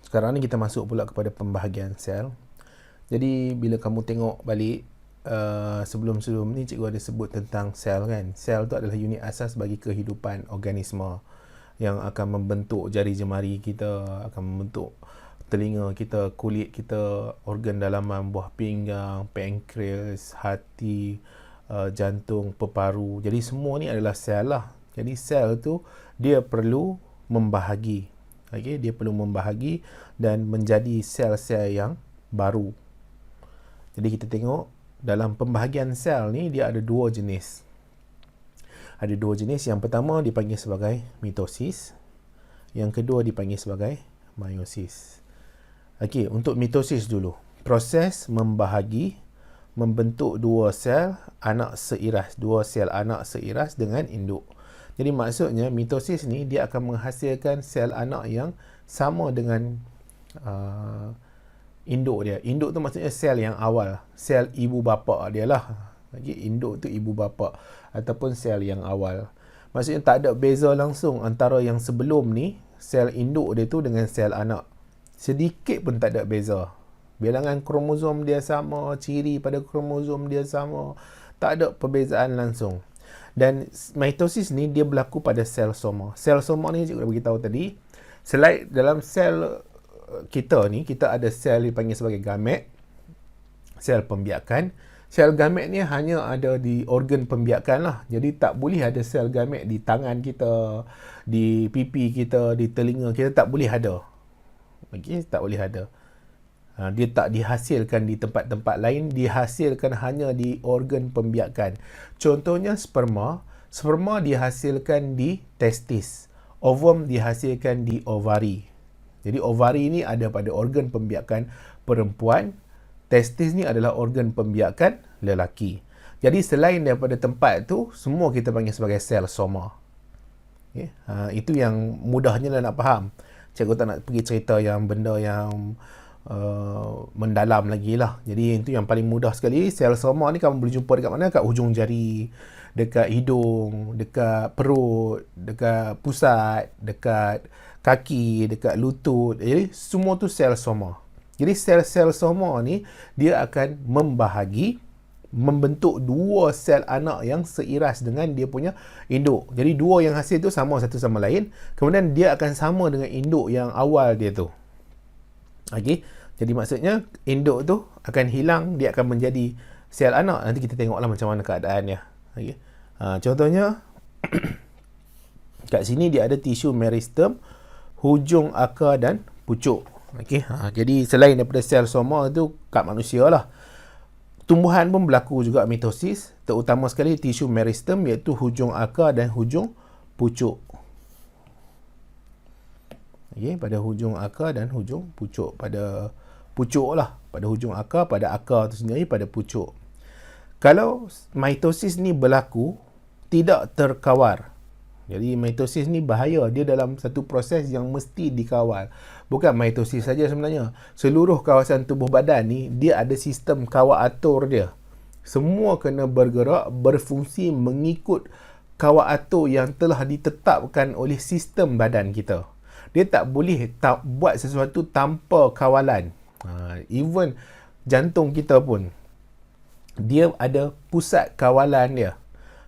Sekarang ni kita masuk pula kepada pembahagian sel. Jadi bila kamu tengok balik sebelum-sebelum ni cikgu ada sebut tentang sel kan. Sel tu adalah unit asas bagi kehidupan organisma yang akan membentuk jari jemari kita, akan membentuk telinga kita, kulit kita, organ dalaman, buah pinggang, pankreas, hati, jantung, peparu. Jadi semua ni adalah sel lah. Jadi sel tu dia perlu membahagi. Okay, dia perlu membahagi dan menjadi sel-sel yang baru. Jadi kita tengok dalam pembahagian sel ni dia ada dua jenis. Ada dua jenis. Yang pertama dipanggil sebagai mitosis. Yang kedua dipanggil sebagai meiosis. Okey, untuk mitosis dulu. Proses membahagi membentuk dua sel anak seiras, dua sel anak seiras dengan induk. Jadi maksudnya mitosis ni dia akan menghasilkan sel anak yang sama dengan induk dia. Induk tu maksudnya sel yang awal, sel ibu bapa dia lah. Induk tu ibu bapa ataupun sel yang awal. Maksudnya tak ada beza langsung antara yang sebelum ni, sel induk dia tu dengan sel anak. Sedikit pun tak ada beza. Bilangan kromosom dia sama, ciri pada kromosom dia sama, tak ada perbezaan langsung. Dan mitosis ni dia berlaku pada sel soma. Sel soma ni cikgu dah beritahu tadi, selain dalam sel kita ni, kita ada sel dipanggil sebagai gamet, sel pembiakan. Sel gamet ni hanya ada di organ pembiakan lah. Jadi tak boleh ada sel gamet di tangan kita, di pipi kita, di telinga kita, tak boleh ada. Okay, tak boleh ada. Dia tak dihasilkan di tempat-tempat lain, dihasilkan hanya di organ pembiakan. Contohnya sperma. Sperma dihasilkan di testis. Ovum dihasilkan di ovari. Jadi ovari ni ada pada organ pembiakan perempuan. Testis ni adalah organ pembiakan lelaki. Jadi selain daripada tempat tu, semua kita panggil sebagai sel soma. Okay? Itu yang mudahnya lah nak faham. Cikgu tak nak pergi cerita yang benda yang mendalam lagi lah. Jadi itu yang paling mudah sekali. Sel soma ni kamu boleh jumpa dekat mana? Dekat hujung jari, dekat hidung, dekat perut, dekat pusat, dekat kaki, dekat lutut. Jadi semua tu sel soma. Jadi sel-sel soma ni dia akan membahagi, membentuk dua sel anak yang seiras dengan dia punya induk. Jadi dua yang hasil tu sama satu sama lain. Kemudian dia akan sama dengan induk yang awal dia tu. Okay. Jadi maksudnya induk tu akan hilang, dia akan menjadi sel anak. Nanti kita tengoklah macam mana keadaannya. Okay. Contohnya kat sini dia ada tisu meristem, hujung akar dan pucuk. Okay. Jadi selain daripada sel soma tu kat manusia lah, tumbuhan pun berlaku juga mitosis, terutama sekali tisu meristem iaitu hujung akar dan hujung pucuk. Okay, pada hujung akar dan hujung pucuk. Pada pucuk lah, pada hujung akar, pada akar tu sendiri, pada pucuk. Kalau mitosis ni berlaku tidak terkawal, jadi mitosis ni bahaya, dia dalam satu proses yang mesti dikawal. Bukan mitosis saja sebenarnya, seluruh kawasan tubuh badan ni dia ada sistem kawal atur dia. Semua kena bergerak, berfungsi mengikut kawal atur yang telah ditetapkan oleh sistem badan kita. Dia tak boleh buat sesuatu tanpa kawalan. Even jantung kita pun, dia ada pusat kawalan dia.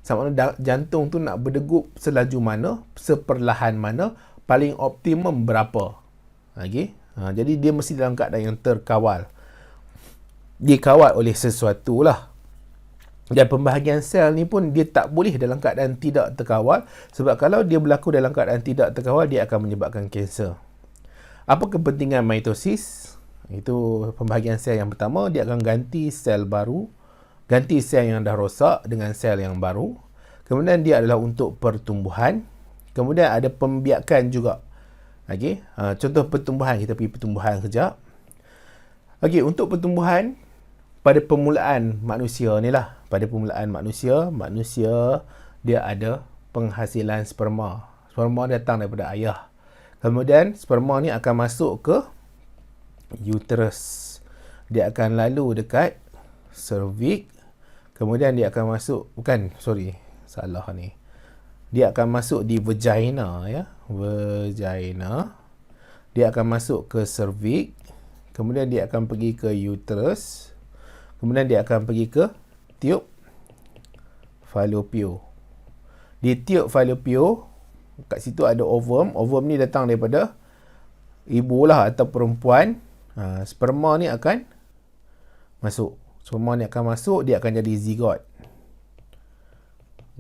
Sama ada jantung tu nak berdegup selaju mana, seperlahan mana, paling optimum berapa. Okay? Jadi dia mesti dalam keadaan yang terkawal. Dikawal oleh sesuatu lah. Dan pembahagian sel ni pun dia tak boleh dalam keadaan tidak terkawal, sebab kalau dia berlaku dalam keadaan tidak terkawal, dia akan menyebabkan kanser. Apa kepentingan mitosis? Itu pembahagian sel yang pertama. Dia akan ganti sel baru, ganti sel yang dah rosak dengan sel yang baru. Kemudian dia adalah untuk pertumbuhan. Kemudian ada pembiakan juga. Okay? Contoh pertumbuhan, kita pergi pertumbuhan kejap. Okay, untuk pertumbuhan, pada permulaan manusia ni lah, pada permulaan manusia dia ada penghasilan sperma. Sperma datang daripada ayah. Kemudian sperma ni akan masuk ke uterus. Dia akan lalu dekat cervix. Kemudian dia akan masuk, salah ni. Dia akan masuk di vagina, ya. Vagina. dia akan masuk ke cervix, kemudian dia akan pergi ke uterus, kemudian dia akan pergi ke tube fallopian. Di tube fallopian, kat situ ada ovum. Ovum ni datang daripada ibu lah atau perempuan. Sperma ni akan masuk. Sperma ni akan masuk, dia akan jadi zigot.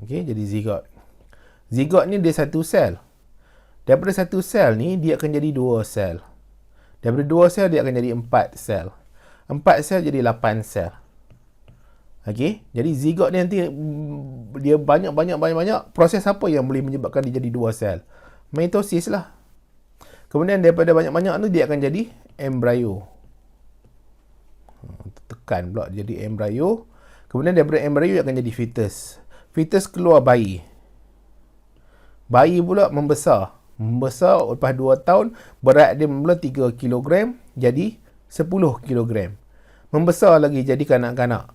Okey, jadi zigot. Zigot ni dia satu sel. Daripada satu sel ni, dia akan jadi dua sel. Daripada dua sel, dia akan jadi 4 sel. 4 sel jadi 8 sel. Okey, jadi zigot ni nanti dia banyak. Proses apa yang boleh menyebabkan dia jadi dua sel? Mitosis lah. Kemudian daripada banyak-banyak tu, dia akan jadi embrio. Tekan pula jadi embrio. Kemudian daripada embrio akan jadi fetus. Fetus keluar bayi. Bayi pula membesar. Membesar lepas 2 tahun, berat dia mula 3 kg jadi 10 kg. Membesar lagi jadi kanak-kanak.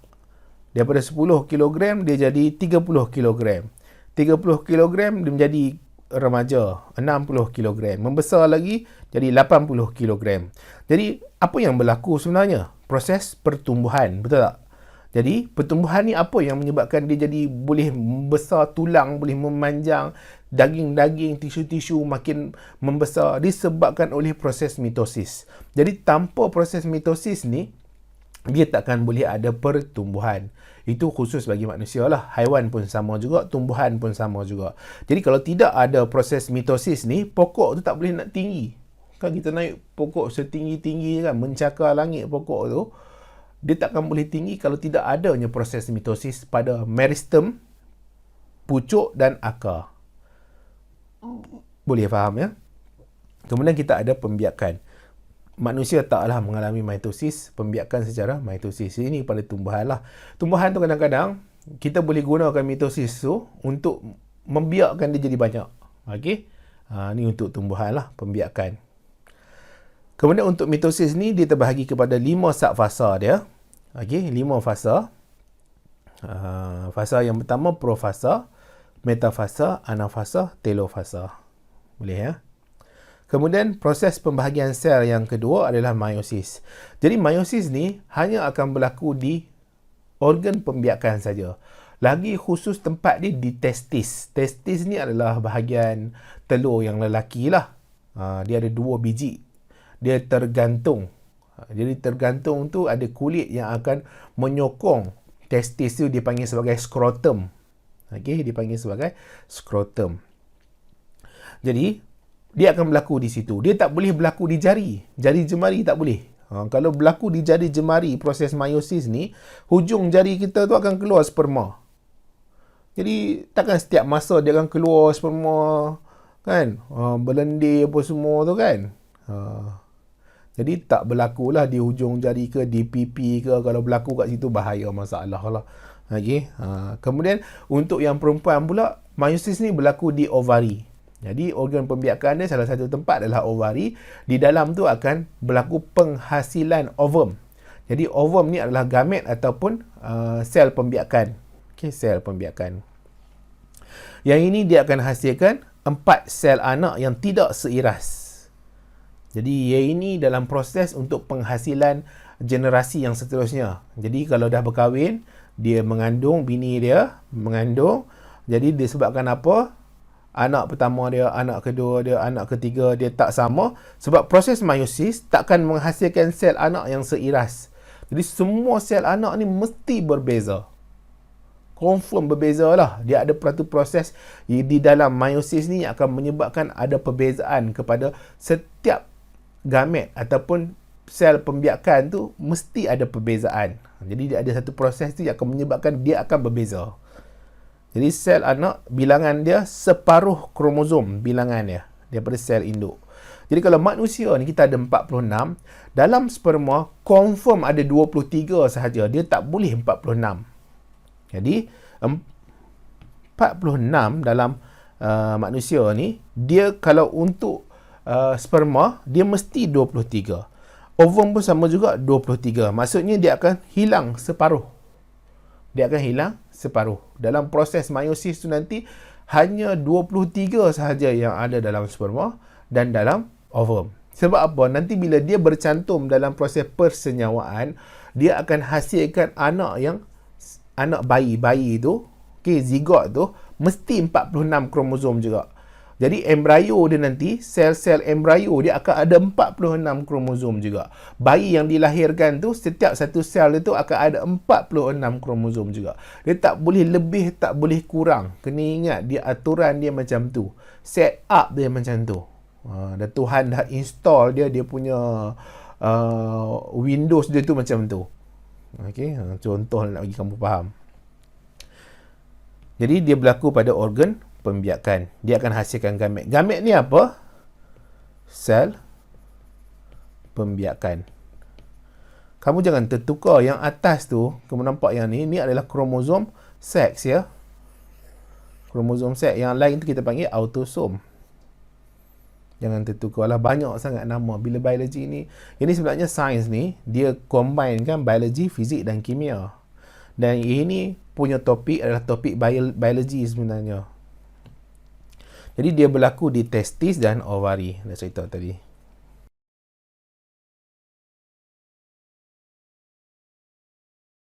Daripada 10 kg dia jadi 30 kg. 30 kg dia menjadi remaja, 60 kg. Membesar lagi jadi 80 kg. Jadi apa yang berlaku sebenarnya? Proses pertumbuhan, betul tak? Jadi pertumbuhan ni apa yang menyebabkan dia jadi boleh membesar tulang, boleh memanjang, daging-daging, tisu-tisu makin membesar, disebabkan oleh proses mitosis. Jadi tanpa proses mitosis ni, dia takkan boleh ada pertumbuhan. Itu khusus bagi manusia lah. Haiwan pun sama juga, tumbuhan pun sama juga. Jadi kalau tidak ada proses mitosis ni, pokok tu tak boleh nak tinggi. Kan kita naik pokok setinggi-tinggi kan, mencakar langit pokok tu, dia takkan boleh tinggi kalau tidak adanya proses mitosis pada meristem, pucuk dan akar. Boleh faham ya? Kemudian kita ada pembiakan. Manusia taklah mengalami mitosis, pembiakan secara mitosis. Ini pada tumbuhan lah. Tumbuhan tu kadang-kadang kita boleh gunakan mitosis tu untuk membiakkan dia jadi banyak. Okey? Ni untuk tumbuhan lah, pembiakan. Kemudian untuk mitosis ni dia terbahagi kepada 5 subfasa dia. Okey, 5 fasa. Fasa yang pertama profasa, metafasa, anafasa, telofasa. Boleh ya? Kemudian proses pembahagian sel yang kedua adalah meiosis. Jadi meiosis ni hanya akan berlaku di organ pembiakan saja. Lagi khusus tempat dia di testis. Testis ni adalah bahagian telur yang lelaki lah. Dia ada 2 biji. Dia tergantung. Jadi tergantung tu ada kulit yang akan menyokong testis tu, dipanggil sebagai skrotum. Okey, dipanggil sebagai skrotum. Jadi dia akan berlaku di situ. Dia tak boleh berlaku di jari. Jari jemari tak boleh. Kalau berlaku di jari jemari, proses meiosis ni, hujung jari kita tu akan keluar sperma. Jadi takkan setiap masa dia akan keluar sperma kan? Berlendir apa semua tu kan? Jadi tak berlakulah di hujung jari ke, di pipi ke. Kalau berlaku kat situ bahaya, masalah lah. Okay. Kemudian untuk yang perempuan pula, meiosis ni berlaku di ovari. Jadi organ pembiakan dia salah satu tempat adalah ovari. Di dalam tu akan berlaku penghasilan ovum. Jadi ovum ni adalah gamet ataupun sel pembiakan. Okay, sel pembiakan. Yang ini dia akan hasilkan 4 sel anak yang tidak seiras. Jadi ia ini dalam proses untuk penghasilan generasi yang seterusnya. Jadi kalau dah berkahwin, dia mengandung, bini dia mengandung. Jadi disebabkan apa? Anak pertama dia, anak kedua dia, anak ketiga dia tak sama. Sebab proses meiosis takkan menghasilkan sel anak yang seiras. Jadi semua sel anak ni mesti berbeza. Confirm berbeza lah. Dia ada satu proses di dalam meiosis ni yang akan menyebabkan ada perbezaan kepada setiap gamet ataupun sel pembiakan tu, mesti ada perbezaan. Jadi dia ada satu proses tu yang akan menyebabkan dia akan berbeza. Jadi sel anak, bilangan dia separuh kromosom bilangan dia daripada sel induk. Jadi kalau manusia ni kita ada 46, dalam sperma confirm ada 23 sahaja. Dia tak boleh 46. Jadi 46 dalam manusia ni, dia kalau untuk sperma, dia mesti 23. Ovum pun sama juga 23. Maksudnya dia akan hilang separuh. Dia akan hilang separuh. Dalam proses meiosis tu nanti, hanya 23 sahaja yang ada dalam sperma dan dalam ovum. Sebab apa? Nanti bila dia bercantum dalam proses persenyawaan, dia akan hasilkan anak bayi tu, okey, zigot tu mesti 46 kromosom juga. Jadi embrio dia nanti, sel-sel embrio dia akan ada 46 kromosom juga. Bayi yang dilahirkan tu, setiap satu sel itu akan ada 46 kromosom juga. Dia tak boleh lebih, tak boleh kurang. Kena ingat, dia aturan dia macam tu. Set up dia macam tu. Dan Tuhan dah install dia punya Windows dia tu macam tu. Okey, contoh nak bagi kamu faham. Jadi dia berlaku pada organ pembiakan. Dia akan hasilkan gamet. Gamet ni apa? Sel pembiakan. Kamu jangan tertukar. Yang atas tu, kamu nampak yang ni adalah kromosom seks ya. Kromosom seks. Yang lain tu kita panggil autosom. Jangan tertukar lah. Banyak sangat nama. Bila biologi ni, ini sebenarnya sains ni, dia combine kan biologi, fizik dan kimia. Dan ini punya topik adalah topik biologi sebenarnya. Jadi dia berlaku di testis dan ovari. Dah cerita tadi.